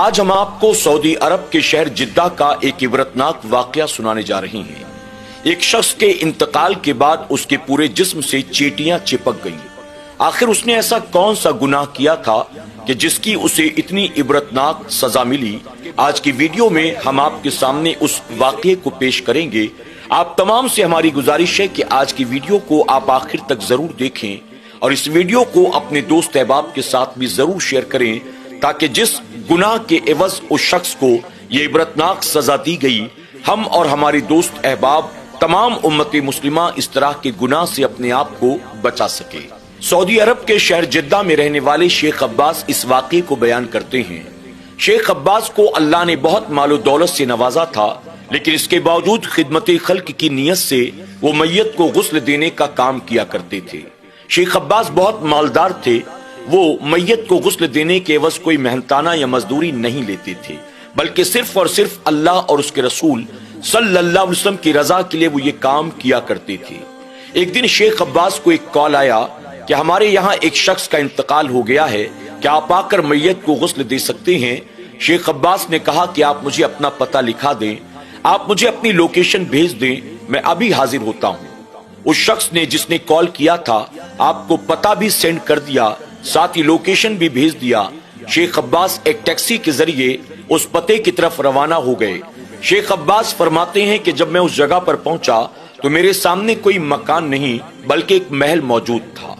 آج ہم آپ کو سعودی عرب کے شہر جدہ کا ایک عبرتناک واقعہ سنانے جا رہے ہیں۔ ایک شخص کے انتقال کے بعد اس کے پورے جسم سے چیٹیاں چپک گئیں۔ آخر اس نے ایسا کون سا گناہ کیا تھا کہ جس کی اسے اتنی عبرتناک سزا ملی؟ آج کی ویڈیو میں ہم آپ کے سامنے اس واقعے کو پیش کریں گے۔ آپ تمام سے ہماری گزارش ہے کہ آج کی ویڈیو کو آپ آخر تک ضرور دیکھیں اور اس ویڈیو کو اپنے دوست احباب کے ساتھ بھی ضرور شیئر کریں تاکہ جس گناہ کے عوض اس شخص کو یہ عبرتناک سزا دی گئی، ہم اور ہمارے دوست احباب تمام امت مسلمہ اس طرح کے گناہ سے اپنے آپ کو بچا سکے۔ سعودی عرب کے شہر جدہ میں رہنے والے شیخ عباس اس واقعے کو بیان کرتے ہیں۔ شیخ عباس کو اللہ نے بہت مال و دولت سے نوازا تھا، لیکن اس کے باوجود خدمت خلق کی نیت سے وہ میت کو غسل دینے کا کام کیا کرتے تھے۔ شیخ عباس بہت مالدار تھے۔ وہ میت کو غسل دینے کے عوض کوئی محنتانہ یا مزدوری نہیں لیتے تھے، بلکہ صرف اور صرف اللہ اور اس کے رسول صلی اللہ علیہ وسلم کی رضا کے لیے وہ یہ کام کیا کرتے تھے۔ ایک دن شیخ عباس کو ایک کال آیا کہ ہمارے یہاں ایک شخص کا انتقال ہو گیا ہے، کیا آپ آ کر میت کو غسل دے سکتے ہیں؟ شیخ عباس نے کہا کہ آپ مجھے اپنا پتہ لکھا دیں، آپ مجھے اپنی لوکیشن بھیج دیں، میں ابھی حاضر ہوتا ہوں۔ اس شخص نے جس نے کال کیا تھا آپ کو پتہ بھی سینڈ کر دیا، ساتھ ہی لوکیشن بھی بھیج دیا۔ شیخ عباس ایک ٹیکسی کے ذریعے اس پتے کی طرف روانہ ہو گئے۔ شیخ عباس فرماتے ہیں کہ جب میں اس جگہ پر پہنچا تو میرے سامنے کوئی مکان نہیں بلکہ ایک محل موجود تھا۔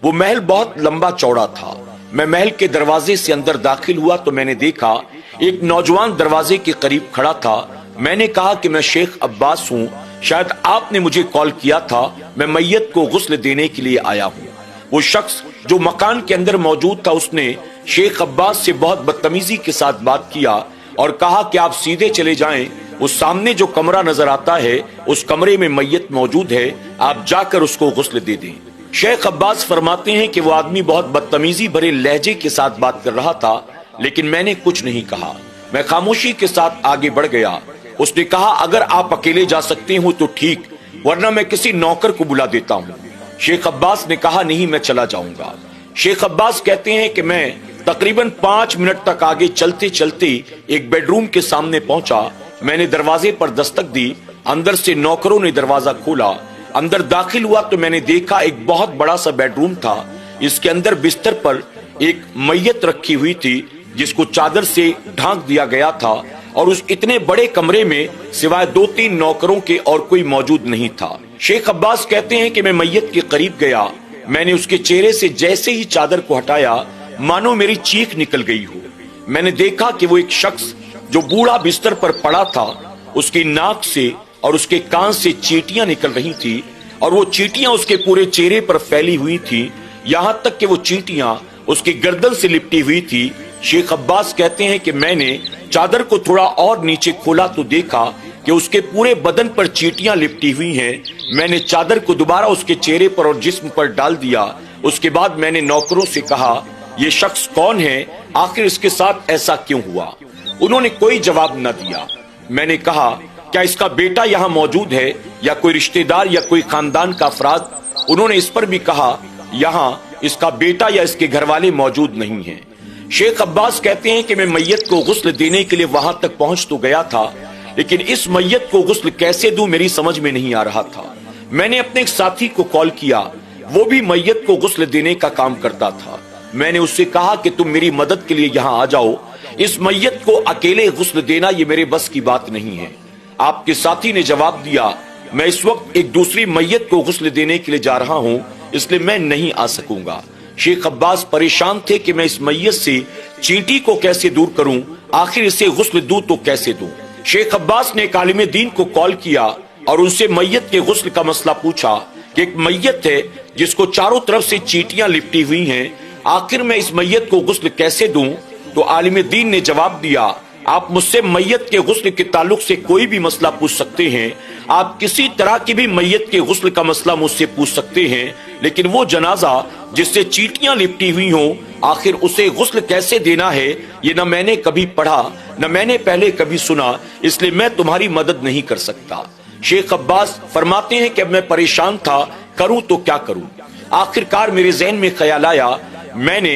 وہ محل بہت لمبا چوڑا تھا۔ میں محل کے دروازے سے اندر داخل ہوا تو میں نے دیکھا ایک نوجوان دروازے کے قریب کھڑا تھا۔ میں نے کہا کہ میں شیخ عباس ہوں، شاید آپ نے مجھے کال کیا تھا، میں میت کو غسل دینے کے لیے آیا ہوں۔ وہ شخص جو مکان کے اندر موجود تھا اس نے شیخ عباس سے بہت بدتمیزی کے ساتھ بات کیا اور کہا کہ آپ سیدھے چلے جائیں، اس سامنے جو کمرہ نظر آتا ہے اس کمرے میں میت موجود ہے، آپ جا کر اس کو غسل دے دیں۔ شیخ عباس فرماتے ہیں کہ وہ آدمی بہت بدتمیزی بھرے لہجے کے ساتھ بات کر رہا تھا، لیکن میں نے کچھ نہیں کہا۔ میں خاموشی کے ساتھ آگے بڑھ گیا۔ اس نے کہا اگر آپ اکیلے جا سکتے ہو تو ٹھیک، ورنہ میں کسی نوکر کو بلا دیتا ہوں۔ شیخ عباس نے کہا نہیں، میں چلا جاؤں گا۔ شیخ عباس کہتے ہیں کہ میں تقریباً 5 منٹ تک آگے چلتے چلتے ایک بیڈ روم کے سامنے پہنچا۔ میں نے دروازے پر دستک دی، اندر سے نوکروں نے دروازہ کھولا۔ اندر داخل ہوا تو میں نے دیکھا ایک بہت بڑا سا بیڈ روم تھا۔ اس کے اندر بستر پر ایک میت رکھی ہوئی تھی جس کو چادر سے ڈھانک دیا گیا تھا، اور اس اتنے بڑے کمرے میں سوائے 2-3 نوکروں کے اور کوئی موجود نہیں تھا۔ شیخ عباس کہتے ہیں کہ میں میت کے قریب گیا، میں نے اس کے چہرے سے جیسے ہی چادر کو ہٹایا مانو میری چیخ نکل گئی ہو۔ میں نے دیکھا کہ وہ ایک شخص جو بوڑھا بستر پر پڑا تھا، اس کی ناک سے اور اس کے کان سے چیٹیاں نکل رہی تھی، اور وہ چیٹیاں اس کے پورے چہرے پر پھیلی ہوئی تھی، یہاں تک کہ وہ چیٹیاں اس کی گردن سے لپٹی ہوئی تھی۔ شیخ عباس کہتے ہیں کہ میں نے چادر کو تھوڑا اور نیچے کھولا تو دیکھا کہ اس کے پورے بدن پر چیٹیاں لپٹی ہوئی ہیں۔ میں نے چادر کو دوبارہ اس کے چہرے پر اور جسم پر ڈال دیا۔ اس کے بعد میں نے نوکروں سے کہا یہ شخص کون ہے، آخر اس کے ساتھ ایسا کیوں ہوا؟ انہوں نے کوئی جواب نہ دیا۔ میں نے کہا کیا اس کا بیٹا یہاں موجود ہے یا کوئی رشتہ دار یا کوئی خاندان کا افراد؟ انہوں نے اس پر بھی کہا یہاں اس کا بیٹا یا اس کے گھر والے موجود نہیں ہیں۔ شیخ عباس کہتے ہیں کہ میں میت کو غسل دینے کے لیے وہاں تک پہنچ تو گیا تھا، لیکن اس میت کو غسل کیسے دوں میری سمجھ میں نہیں آ رہا تھا۔ میں نے اپنے ایک ساتھی کو کال کیا، وہ بھی میت کو غسل دینے کا کام کرتا تھا۔ میں نے اس سے کہا کہ تم میری مدد کے لیے یہاں آ جاؤ، اس میت کو اکیلے غسل دینا یہ میرے بس کی بات نہیں ہے۔ آپ کے ساتھی نے جواب دیا میں اس وقت ایک دوسری میت کو غسل دینے کے لیے جا رہا ہوں، اس لیے میں نہیں آ سکوں گا۔ شیخ عباس پریشان تھے کہ میں اس میت سے چینٹی کو کیسے دور کروں، آخر اسے غسل دوں تو کیسے دوں۔ شیخ عباس نے ایک عالم دین کو کال کیا اور ان سے میت کے غسل کا مسئلہ پوچھا کہ ایک میت ہے جس کو چاروں طرف سے چیٹیاں لپٹی ہوئی ہیں، آخر میں اس میت کو غسل کیسے دوں؟ تو عالم دین نے جواب دیا آپ مجھ سے میت کے غسل کے تعلق سے کوئی بھی مسئلہ پوچھ سکتے ہیں، آپ کسی طرح کی بھی میت کے غسل کا مسئلہ مجھ سے پوچھ سکتے ہیں، لیکن وہ جنازہ جس سے چیٹیاں لپٹی ہوئی ہوں آخر اسے غسل کیسے دینا ہے یہ نہ میں نے کبھی پڑھا نہ میں نے پہلے کبھی سنا، اس لیے میں تمہاری مدد نہیں کر سکتا۔ شیخ عباس فرماتے ہیں کہ اب میں پریشان تھا، کروں تو کیا کروں؟ آخر کار میرے ذہن میں خیال آیا میں نے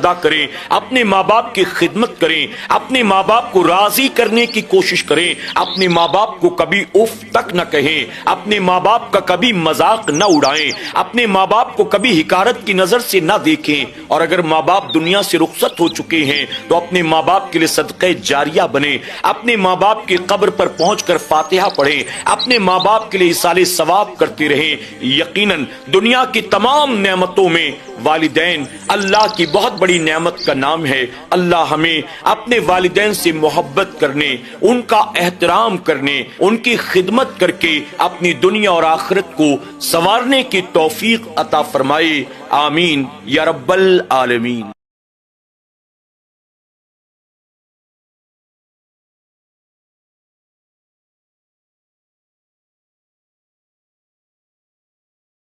ادا کریں، اپنے ماں باپ کی خدمت کریں، اپنے ماں باپ کو راضی کرنے کی کوشش کریں، اپنے ماں باپ کو کبھی اف تک نہ کہیں، اپنے ماں باپ کا کبھی مذاق نہ اڑائیں، اپنے ماں باپ کو کبھی حقارت کی نظر سے نہ دیکھیں، اور اگر ماں باپ دنیا سے رخصت ہو چکے ہیں تو اپنے ماں باپ کے لیے صدقہ جاریہ بنیں، اپنے ماں باپ کی قبر پر پہنچ کر فاتحہ پڑھیں، اپنے ماں باپ کے لیے ایصال ثواب کرتے رہیں۔ یقیناً دنیا کی تمام نعمتوں میں والدین اللہ کی بہت بڑی نعمت کا نام ہے۔ اللہ ہمیں اپنے والدین سے محبت کرنے، ان کا احترام کرنے، ان کی خدمت کر کے اپنی دنیا اور آخرت کو سنوارنے کی توفیق عطا فرمائے، آمین یا رب العالمین۔